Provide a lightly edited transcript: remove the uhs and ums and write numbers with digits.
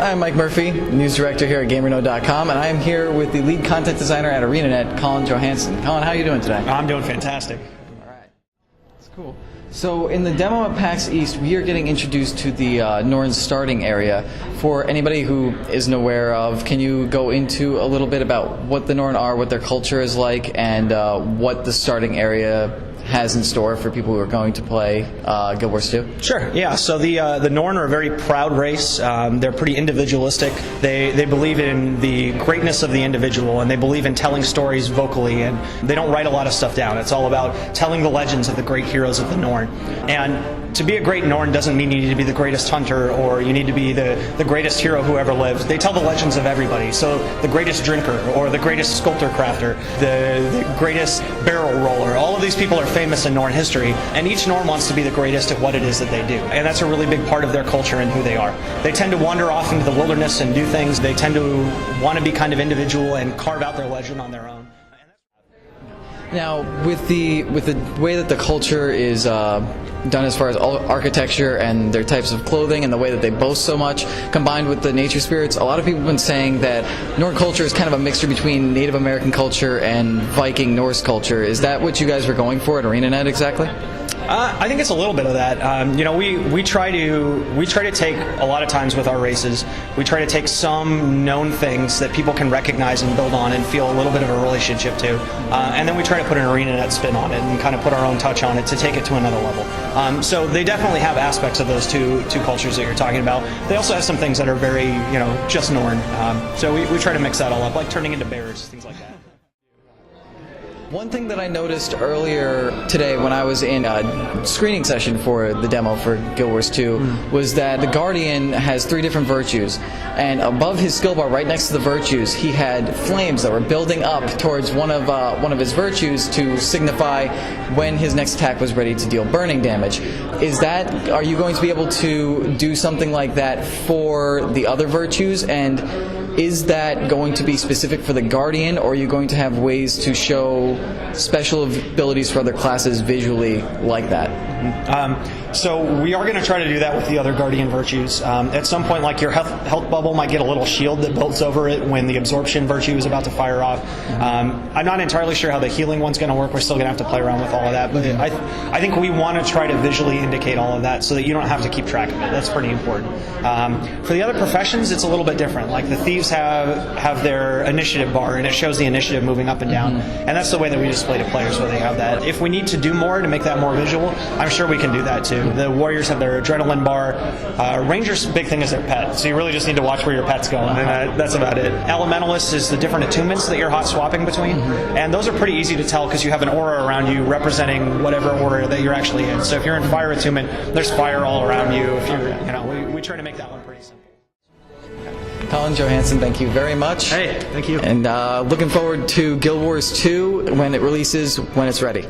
I'm Mike Murphy, News Director here at GamerNode.com, and I am here with the lead content designer at ArenaNet, Colin Johanson. Colin, how are you doing today? I'm doing fantastic. All right. That's cool. So in the demo at PAX East, we are getting introduced to the Norn's starting area. For anybody who isn't aware of, can you go into a little bit about what the Norn are, what their culture is like, and what the starting area has in store for people who are going to play Guild Wars 2? Sure, yeah. So the Norn are a very proud race. They're pretty individualistic. They believe in the greatness of the individual, and they believe in telling stories vocally, and they don't write a lot of stuff down. It's all about telling the legends of the great heroes of the Norn. And to be a great Norn doesn't mean you need to be the greatest hunter or you need to be the greatest hero who ever lived. They tell the legends of everybody. So the greatest drinker or the greatest sculptor crafter, the greatest barrel roller, all of these people are famous in Norn history, and each Norn wants to be the greatest at what it is that they do. And that's a really big part of their culture and who they are. They tend to wander off into the wilderness and do things. They tend to want to be kind of individual and carve out their legend on their own. Now, with the way that the culture is done as far as architecture and their types of clothing and the way that they boast so much, combined with the nature spirits, a lot of people have been saying that Norn culture is kind of a mixture between Native American culture and Viking Norse culture. Is that what you guys were going for at ArenaNet exactly? I think it's a little bit of that. You know, we try to take a lot of times with our races. We try to take some known things that people can recognize and build on and feel a little bit of a relationship to, and then we try to put an ArenaNet spin on it and kind of put our own touch on it to take it to another level. So they definitely have aspects of those two cultures that you're talking about. They also have some things that are very, you know, just Norn. So we try to mix that all up, like turning into bears, things like that. One thing that I noticed earlier today when I was in a screening session for the demo for Guild Wars 2 was that the Guardian has 3 different virtues, and above his skill bar, right next to the virtues, he had flames that were building up towards one of his virtues to signify when his next attack was ready to deal burning damage. Are you going to be able to do something like that for the other virtues, and is that going to be specific for the Guardian, or are you going to have ways to show special abilities for other classes visually like that? So we are going to try to do that with the other Guardian virtues. At some point, like your health bubble might get a little shield that builds over it when the absorption virtue is about to fire off. I'm not entirely sure how the healing one's going to work. We're still going to have to play around with all of that. But I think we want to try to visually indicate all of that so that you don't have to keep track of it. That's pretty important. For the other professions, it's a little bit different. Like the thieves have their initiative bar, and it shows the initiative moving up and down. And that's the way that we display to players, where they have that. If we need to do more to make that more visual, I'm sure we can do that too. The warriors have their adrenaline bar. Rangers' big thing is their pet, so you really just need to watch where your pet's going, and that's about it. Elementalists is the different attunements that you're hot swapping between, and those are pretty easy to tell because you have an aura around you representing whatever order that you're actually in. So if you're in fire attunement, there's fire all around you. If you're, you know, we try to make that one pretty simple. Colin Johanson, thank you very much. Hey, thank you. And looking forward to Guild Wars 2 when it releases, when it's ready.